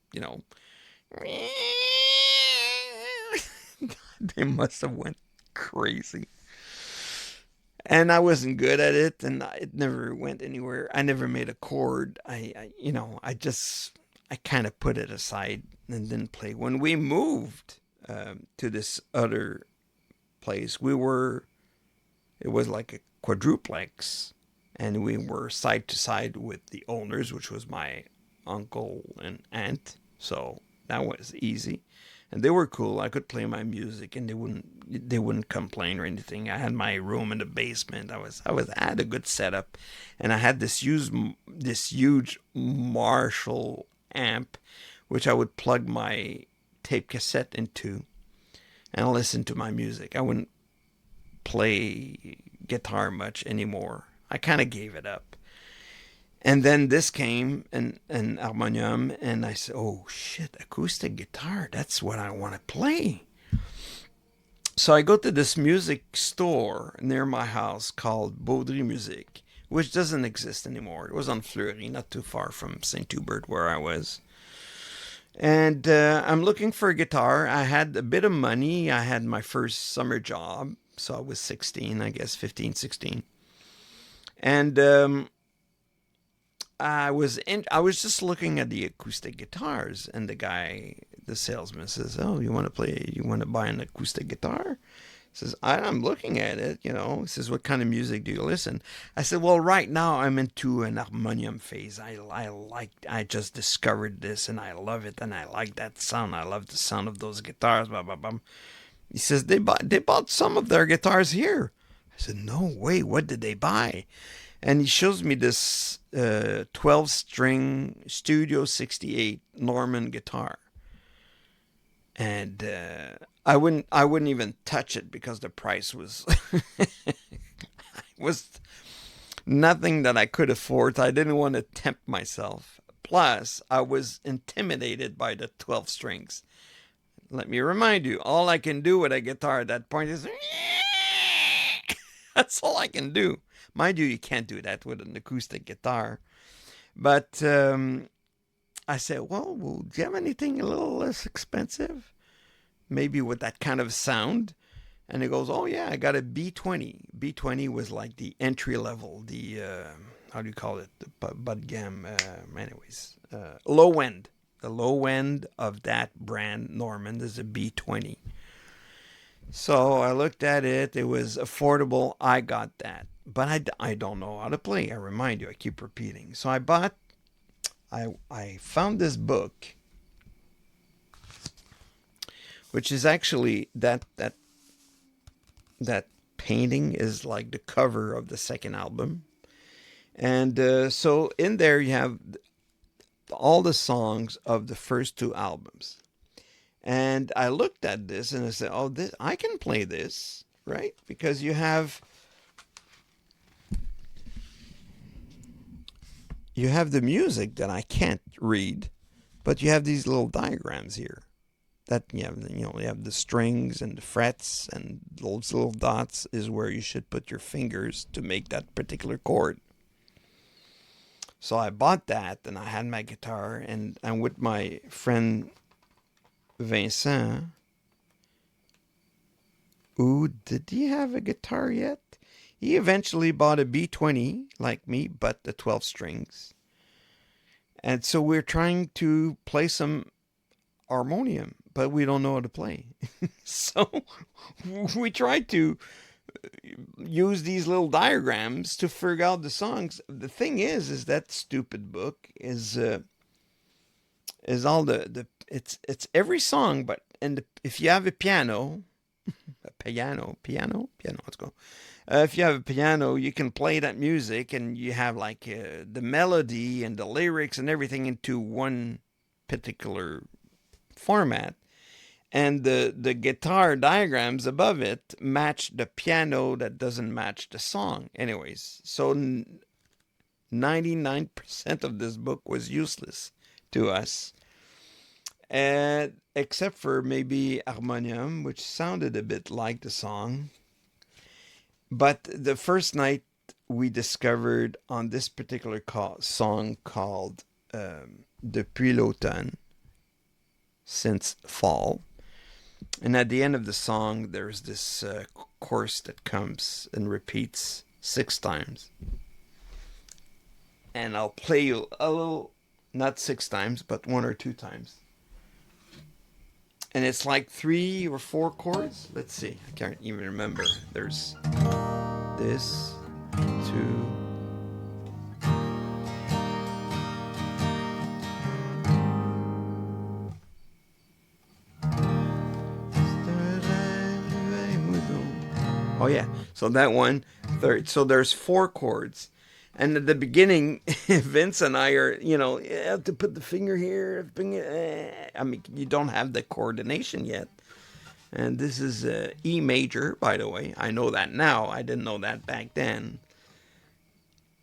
they must have went crazy. And I wasn't good at it, and it never went anywhere. I never made a chord. I kind of put it aside and didn't play. When we moved to this other place, it was like a quadruplex, and we were side to side with the owners, which was my uncle and aunt. So that was easy. And they were cool. I could play my music, and they wouldn't complain or anything. I had my room in the basement. I had a good setup, and I had this huge Marshall amp, which I would plug my tape cassette into, and listen to my music. I wouldn't play guitar much anymore. I kind of gave it up. And then this came, and Harmonium, and I said, oh shit, acoustic guitar, that's what I want to play. So I go to this music store near my house called Baudry Music, which doesn't exist anymore. It was on Fleury, not too far from St. Hubert where I was. And I'm looking for a guitar. I had a bit of money. I had my first summer job, so I was 16, I guess, 15, 16. And I was just looking at the acoustic guitars, and the salesman says, "Oh, you want to buy an acoustic guitar?" He says, "I'm looking at it, He says, "What kind of music do you listen?" I said, "Well, right now I'm into an harmonium phase. I just discovered this, and I love it, and I like that sound. I love the sound of those guitars." Blah blah blah. He says, "They bought some of their guitars here." I said, no way, what did they buy? And he shows me this 12-string Studio 68 Norman guitar. And I wouldn't even touch it because the price was was nothing that I could afford. I didn't want to tempt myself. Plus, I was intimidated by the 12 strings. Let me remind you, all I can do with a guitar at that point is that's all I can do. Mind you, you can't do that with an acoustic guitar. But I said, well, do you have anything a little less expensive? Maybe with that kind of sound. And he goes, oh yeah, I got a B20. B20 was like the entry level, the, how do you call it? The bud gam, anyways, low end. The low end of that brand, Norman, is a B20. So I looked at it. It was affordable. I got that. But I don't know how to play. I remind you, I keep repeating. So I found this book, which is actually that painting is like the cover of the second album. And so in there you have all the songs of the first two albums. And I looked at this and I said, oh, I can play this, right? Because you have the music that I can't read, but you have these little diagrams here. That you have the strings and the frets, and those little dots is where you should put your fingers to make that particular chord. So I bought that, and I had my guitar, and I'm with my friend Vincent. Ooh, did he have a guitar yet? He eventually bought a B20 like me, but the 12 strings. And so we're trying to play some harmonium, but we don't know how to play. So we tried to use these little diagrams to figure out the songs. The thing is that stupid book is all it's every song, but if you have a piano, let's go. If you have a piano, you can play that music, and you have like the melody and the lyrics and everything into one particular format. And the guitar diagrams above it match the piano that doesn't match the song. Anyways, so 99% of this book was useless to us. And except for maybe Harmonium, which sounded a bit like the song. But the first night we discovered on this particular song called Depuis l'automne, since fall. And at the end of the song, there's this chorus that comes and repeats 6 times. And I'll play you a little, not 6 times, but 1 or 2 times. And it's like 3 or 4 chords. Let's see. I can't even remember. There's this, 2. Oh yeah, so that one, third. So there's 4 chords. And at the beginning, Vince and I are, you have to put the finger here. I mean, you don't have the coordination yet. And this is E major, by the way. I know that now. I didn't know that back then.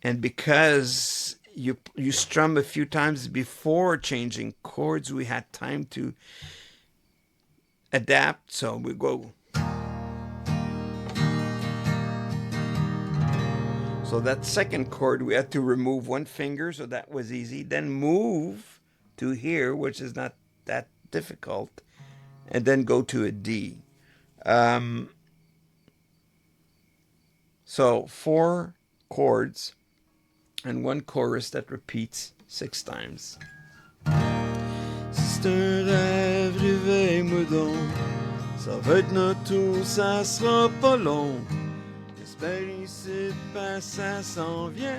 And because you strum a few times before changing chords, we had time to adapt. So we go. So that second chord, we had to remove 1 finger, so that was easy. Then move to here, which is not that difficult, and then go to a D. So 4 chords and 1 chorus that repeats 6 times. C'est un rêve, réveille-moi donc. Ça va être notre tour, ça sera pas long. J'espère ici, pas ça s'en vient.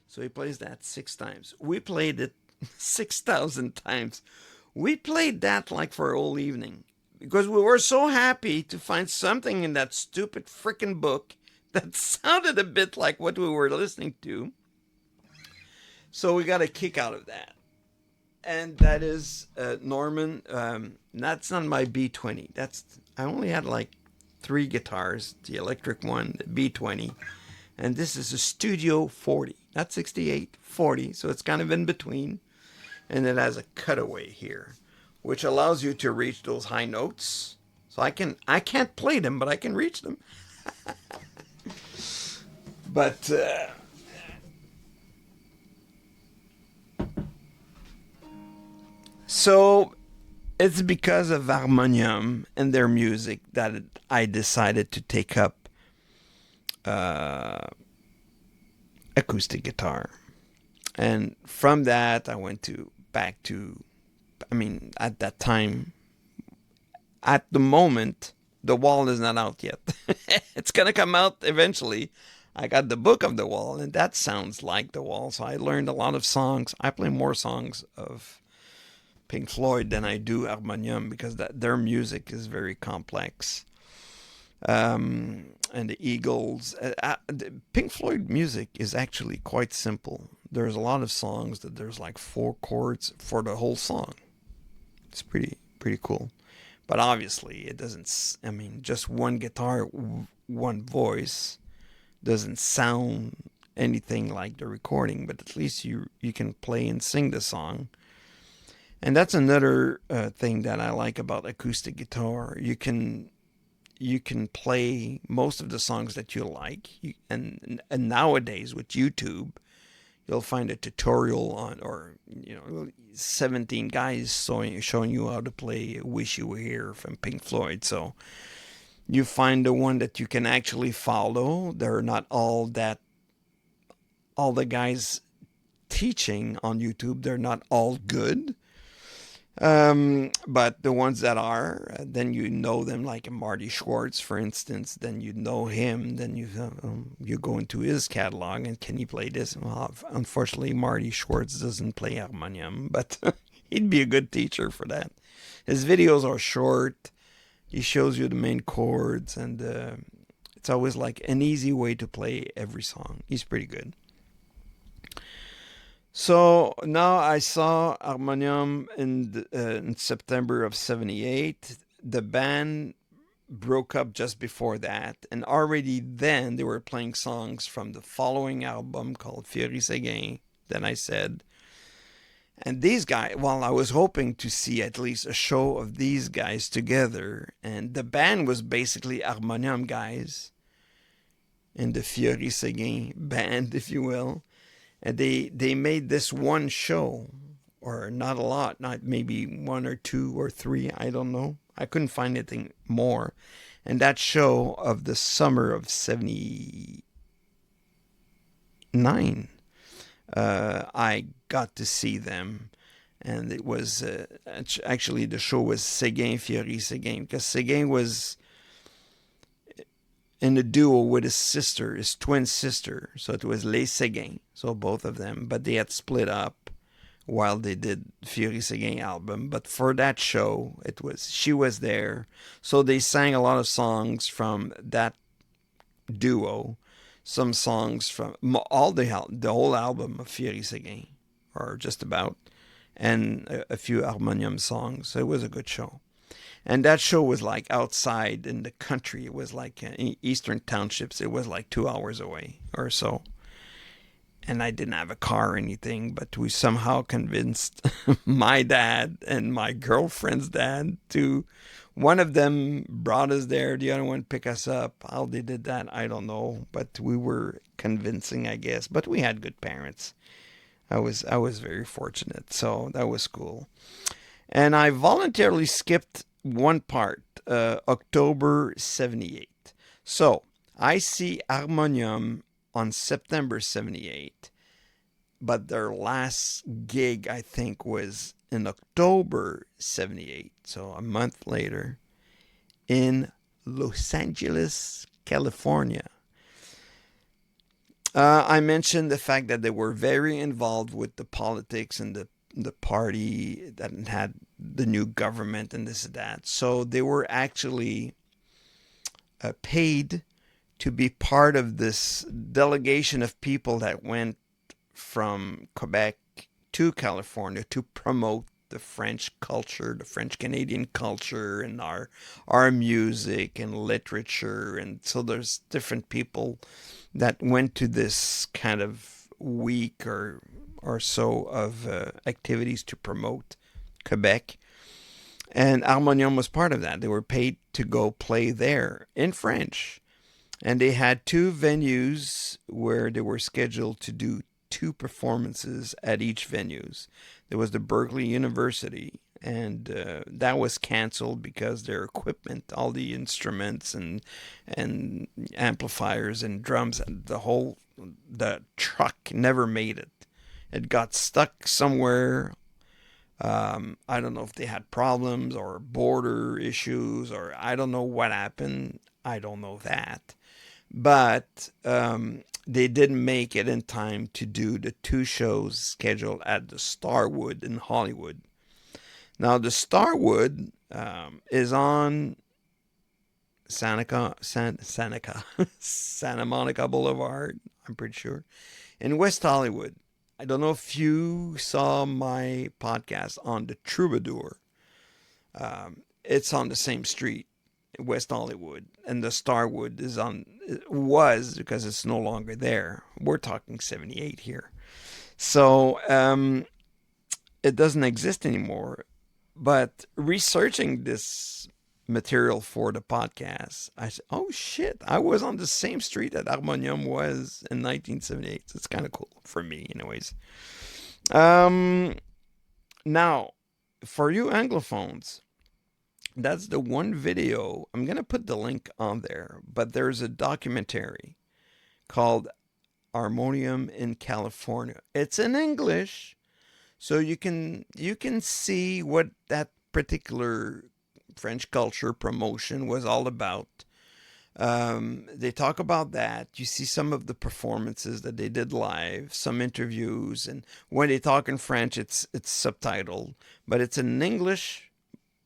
So he plays that 6 times. We played it 6,000 times. We played that like for a whole evening because we were so happy to find something in that stupid frickin' book that sounded a bit like what we were listening to. So we got a kick out of that. And that is Norman. That's on my B20. I only had like 3 guitars, the electric one, the B20, and this is a Studio 40, not 68, 40, so it's kind of in between. And it has a cutaway here, which allows you to reach those high notes. So I can't play them, but I can reach them. But so it's because of Harmonium and their music that I decided to take up acoustic guitar. And from that, I went back to, I mean, at that time, at the moment, The Wall is not out yet. It's going to come out eventually. I got the book of The Wall, and that sounds like The Wall. So I learned a lot of songs. I play more songs of Pink Floyd than I do Harmonium because their music is very complex. And the Eagles. Pink Floyd music is actually quite simple. There's a lot of songs that there's like 4 chords for the whole song. It's pretty cool. But obviously it doesn't, I mean, just one guitar, one voice doesn't sound anything like the recording, but at least you can play and sing the song. And that's another thing that I like about acoustic guitar. You can play most of the songs that you like, and nowadays with YouTube, you'll find a tutorial on, or 17 guys showing you how to play "Wish You Were Here" from Pink Floyd. So you find the one that you can actually follow. They're not all the guys teaching on YouTube. They're not all good. But the ones that are, then you know them, like Marty Schwartz, for instance. Then you know him. Then you go into his catalog and can he play this? Well, unfortunately, Marty Schwartz doesn't play harmonium, but he'd be a good teacher for that. His videos are short. He shows you the main chords, and it's always like an easy way to play every song. He's pretty good. So now I saw Harmonium in September of '78. The band broke up just before that, and already then they were playing songs from the following album called Fiori-Séguin, that I said. And these guys, well, I was hoping to see at least a show of these guys together, and the band was basically Harmonium guys and the Fiori-Séguin band, if you will. And they made this one show, or not a lot, not maybe 1 or 2 or 3, I don't know. I couldn't find anything more. And that show of the summer of '79, I got to see them. And it was, actually the show was Séguin, Fiori-Séguin, because Séguin was in a duo with his sister, his twin sister. So it was Les Séguin, so both of them. But they had split up while they did Fiori-Séguin album. But for that show, she was there. So they sang a lot of songs from that duo. Some songs from the whole album of Fiori-Séguin, or just about. And a few harmonium songs. So it was a good show. And that show was like outside in the country. It was like in Eastern Townships. It was like 2 hours away or so. And I didn't have a car or anything, but we somehow convinced my dad and my girlfriend's dad to, one of them brought us there, the other one picked us up. How they did that, I don't know. But we were convincing, I guess. But we had good parents. I was very fortunate. So that was cool. And I voluntarily skipped one part, October '78. So I see Harmonium on September '78, but their last gig, I think, was in October '78, so a month later, in Los Angeles, California. I mentioned the fact that they were very involved with the politics and the the party that had the new government and this and that. So they were actually paid to be part of this delegation of people that went from Quebec to California to promote the French culture, the French Canadian culture, and our music and literature. And so there's different people that went to this kind of week or so of activities to promote Quebec. And Harmonium was part of that. They were paid to go play there in French. And they had two venues where they were scheduled to do two performances at each venues. There was the Berkeley University, and that was canceled because their equipment, all the instruments and amplifiers and drums, and the truck never made it. It got stuck somewhere. I don't know if they had problems or border issues, or I don't know what happened. I don't know that. But they didn't make it in time to do the two shows scheduled at the Starwood in Hollywood. Now, the Starwood is on Santa Monica Boulevard, I'm pretty sure, in West Hollywood. I don't know if you saw my podcast on the Troubadour. It's on the same street, West Hollywood, and the Starwood was because it's no longer there. We're talking 78 here. So it doesn't exist anymore. But researching this material for the podcast, I said, oh shit, I was on the same street that Harmonium was in 1978. So it's kind of cool for me, anyways. Now, for you Anglophones, that's the one video. I'm going to put the link on there, but there's a documentary called Harmonium in California. It's in English, so you can see what that particular French culture promotion was all about. They talk about that. You see some of the performances that they did live, some interviews, and when they talk in French, it's subtitled, but it's an English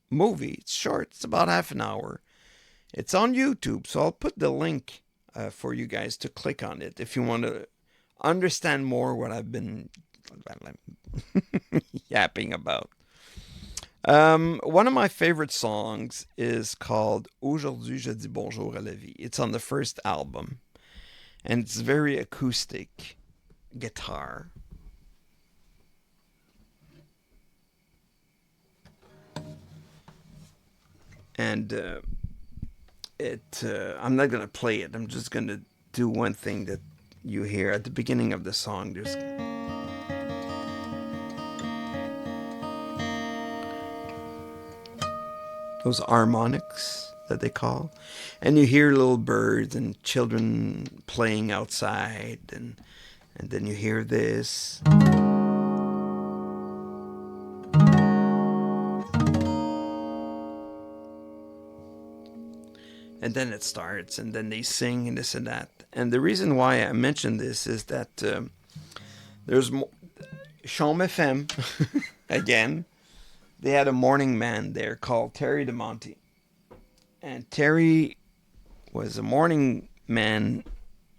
movie. It's short. It's about half an hour. It's on YouTube, so I'll put the link for you guys to click on it if you want to understand more what I've been yapping about. One of my favorite songs is called Aujourd'hui je dis bonjour à la vie. It's on the first album, and it's very acoustic guitar. And I'm not going to play it. I'm just going to do one thing that you hear at the beginning of the song. There's those harmonics that they call, and you hear little birds and children playing outside, and then you hear this. And then it starts, and then they sing and this and that. And the reason why I mention this is that there's Chaume FM again. They had a morning man there called Terry DeMonte. And Terry was a morning man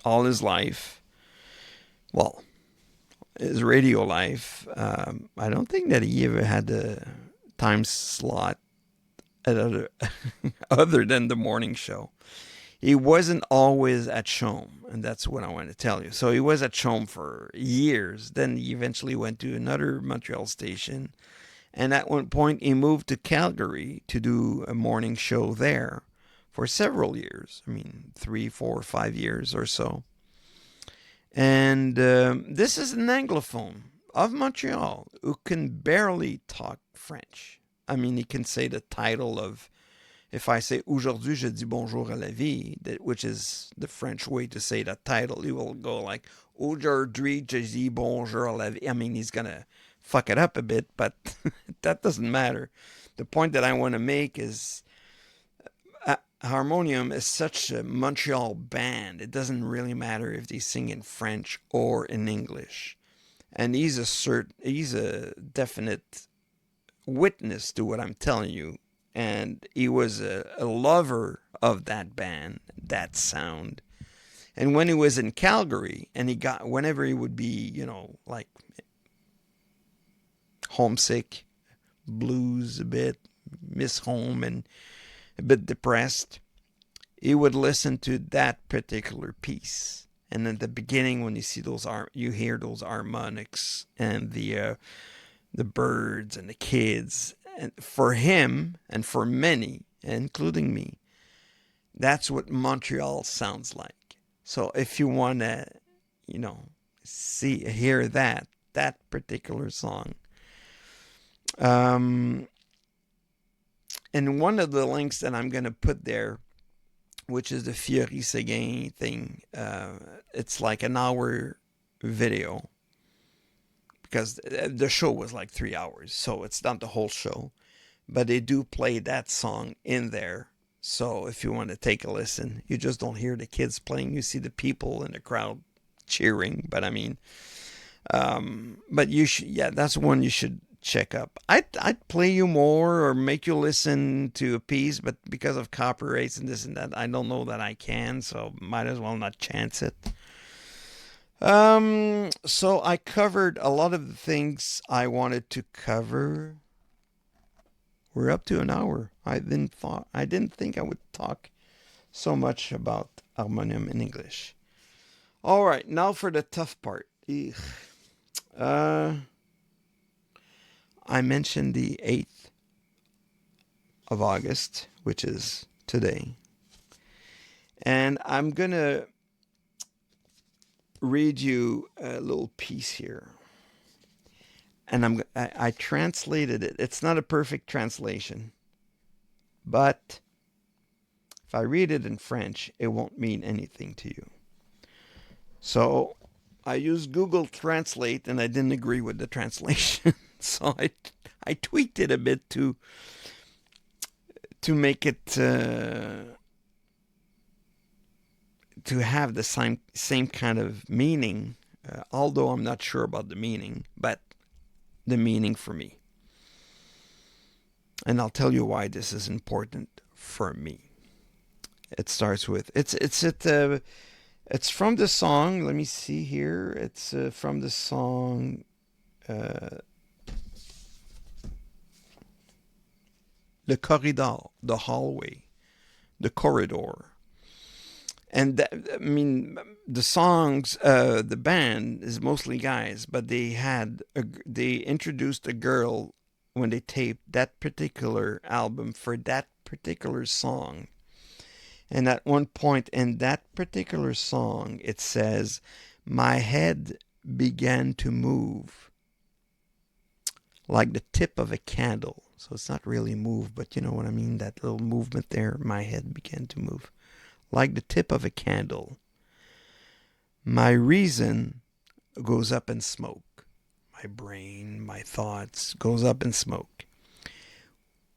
all his life. Well, his radio life. I don't think that he ever had a time slot at other than the morning show. He wasn't always at Chaume, and that's what I want to tell you. So he was at Chaume for years. Then he eventually went to another Montreal station. And at one point, he moved to Calgary to do a morning show there for several years. I mean, 3, 4, 5 years or so. And this is an Anglophone of Montreal who can barely talk French. I mean, he can say the title of, if I say Aujourd'hui je dis bonjour à la vie, which is the French way to say that title, he will go like Aujourd'hui je dis bonjour à la vie. I mean, he's going to fuck it up a bit, but that doesn't matter. The point that I want to make is Harmonium is such a Montreal band. It doesn't really matter if they sing in French or in English. and he's a definite witness to what I'm telling you. And he was a lover of that band, that sound. And when he was in Calgary, and whenever he would be, like homesick, blues a bit, miss home, and a bit depressed, he would listen to that particular piece. And at the beginning, when you see you hear those harmonics and the birds and the kids. And for him, and for many, including me, that's what Montreal sounds like. So if you want to, hear that particular song. And one of the links that I'm going to put there, which is the Fiori-Séguin thing, it's like an hour video, because the show was like 3 hours, so it's not the whole show, but they do play that song in there. So if you want to take a listen, you just don't hear the kids playing, you see the people in the crowd cheering. But I mean, but that's one you should check up. I'd play you more or make you listen to a piece, but because of copyrights and this and that, I don't know that I can, so might as well not chance it. So I covered a lot of the things I wanted to cover. We're up to an hour. I didn't think I would talk so much about harmonium in English. All right, now for the tough part. I mentioned the 8th of August, which is today. And I'm going to read you a little piece here. And I translated it. It's not a perfect translation, but if I read it in French, it won't mean anything to you. So I used Google Translate, and I didn't agree with the translation. So I tweaked it a bit to make it to have the same kind of meaning, although I'm not sure about the meaning, but the meaning for me. And I'll tell you why this is important for me. It starts with it's from the song. Let me see here. It's from the song "The Corridor," the hallway, the corridor. And the songs, the band is mostly guys, but they introduced a girl when they taped that particular album for that particular song. And at one point in that particular song, it says, "My head began to move like the tip of a candle." So it's not really move, but you know what I mean? That little movement there. My head began to move like the tip of a candle. My reason goes up in smoke. My brain, my thoughts goes up in smoke.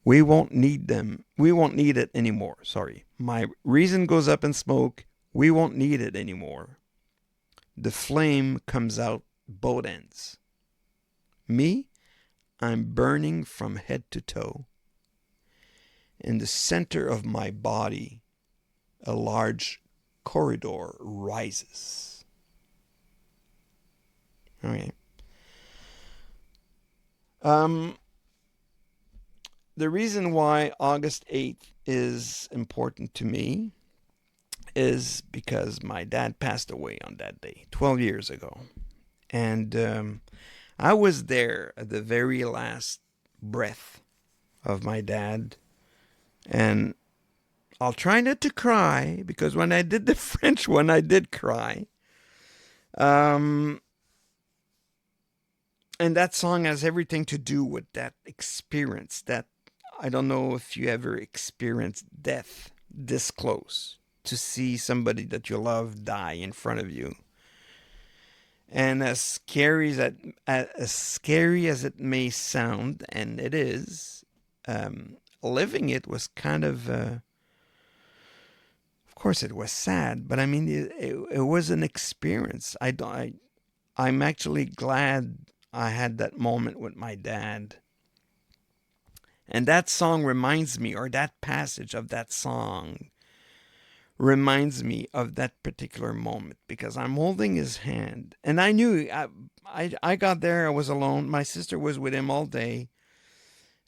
We won't need them. We won't need it anymore. Sorry. My reason goes up in smoke. We won't need it anymore. The flame comes out both ends. Me, I'm burning from head to toe. In the center of my body, a large corridor rises. Okay. The reason why August 8th is important to me is because my dad passed away on that day, 12 years ago. And I was there at the very last breath of my dad. And I'll try not to cry, because when I did the French one, I did cry. And that song has everything to do with that experience. That I don't know if you ever experienced death this close, to see somebody that you love die in front of you. And as scary as it may sound, and it is, living it was kind of course it was sad, but I mean it was an experience. I'm actually glad I had that moment with my dad. And that song reminds me, or that passage of that song reminds me of that particular moment because I'm holding his hand. And I knew I got there, I was alone. My sister was with him all day.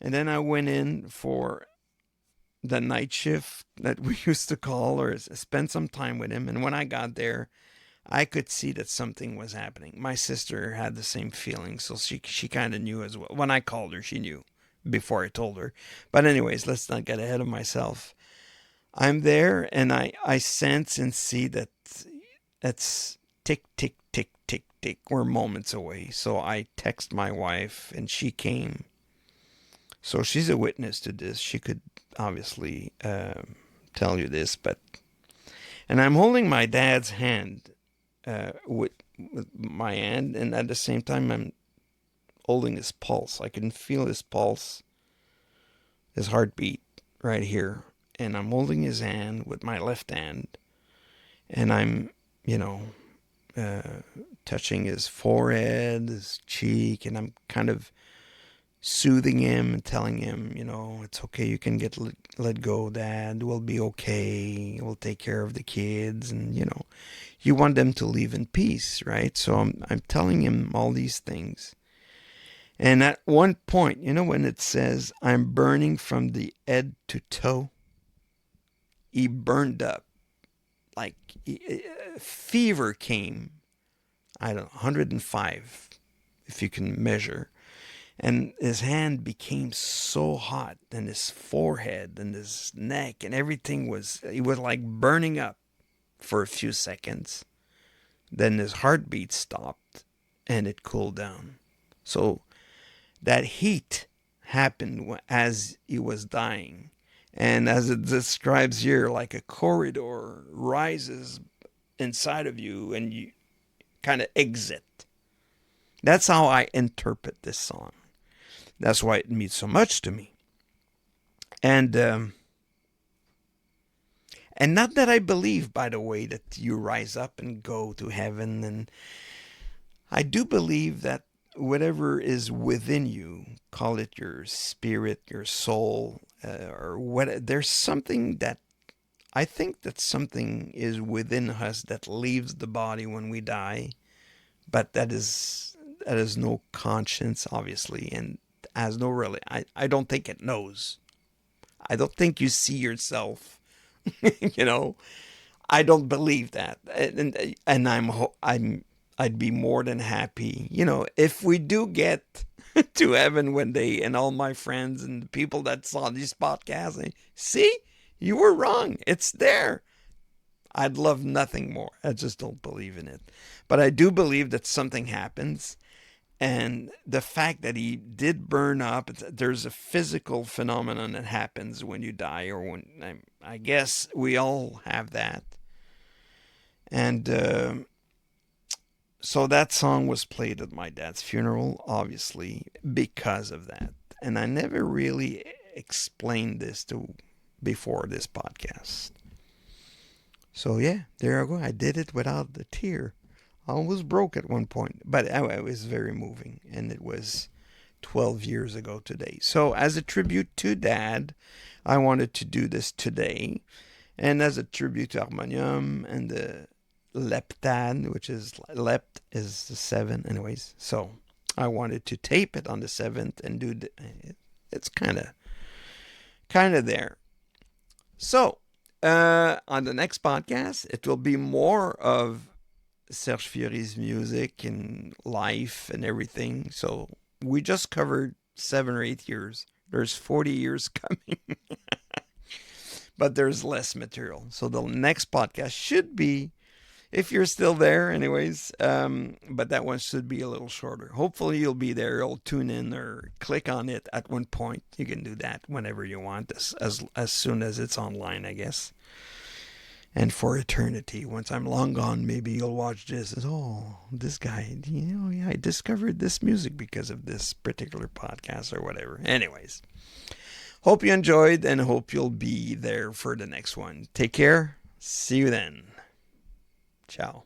And then I went in for the night shift that we used to call or spend some time with him. And when I got there, I could see that something was happening. My sister had the same feeling, so she kind of knew as well. When I called her, she knew before I told her. But anyways, let's not get ahead of myself. I'm there and I sense and see that it's tick, tick, tick, tick, tick. We're moments away. So I text my wife and she came. So she's a witness to this. She could obviously tell you this, and I'm holding my dad's hand with my hand, and at the same time I'm holding his pulse. I can feel his pulse, his heartbeat right here, and I'm holding his hand with my left hand, and I'm, touching his forehead, his cheek, and I'm kind of soothing him and telling him, it's okay. You can let go, Dad. We'll be okay. We'll take care of the kids, and you want them to live in peace, right? So I'm telling him all these things. And at one point, when it says I'm burning from the head to toe, he burned up like fever came. I don't know, 105, if you can measure. And his hand became so hot, and his forehead and his neck and everything he was like burning up for a few seconds. Then his heartbeat stopped and it cooled down. So that heat happened as he was dying. And as it describes here, like a corridor rises inside of you and you kind of exit. That's how I interpret this song. That's why it means so much to me. And not that I believe, by the way, that you rise up and go to heaven. And I do believe that whatever is within you, call it your spirit, your soul, or what, there's something that I think that something is within us that leaves the body when we die, but that is no conscience, obviously, and has no really. I don't think it knows. I don't think you see yourself. I don't believe that, and I'd be more than happy, if we do get to heaven one day, and all my friends and the people that saw these podcasts, see, you were wrong. It's there. I'd love nothing more. I just don't believe in it, but I do believe that something happens. And the fact that he did burn up, there's a physical phenomenon that happens when you die, or when, I guess we all have that. And so that song was played at my dad's funeral, obviously, because of that. And I never really explained this before this podcast. So yeah, there I go. I did it without the tear. I was broke at one point, but it was very moving, and it was 12 years ago today. So as a tribute to Dad, I wanted to do this today, and as a tribute to Harmonium and the leptad, which is lept is the 7, anyways. So I wanted to tape it on the 7th and do it's kind of there. So on the next podcast, it will be more of Serge Fiori's music and life and everything. So we just covered 7 or 8 years. There's 40 years coming. But there's less material. So the next podcast should be, if you're still there anyways, but that one should be a little shorter. Hopefully you'll be there. You'll tune in or click on it at one point. You can do that whenever you want, as soon as it's online, I guess. And for eternity, once I'm long gone, maybe you'll watch this as, this guy, I discovered this music because of this particular podcast or whatever. Anyways, hope you enjoyed and hope you'll be there for the next one. Take care. See you then. Ciao.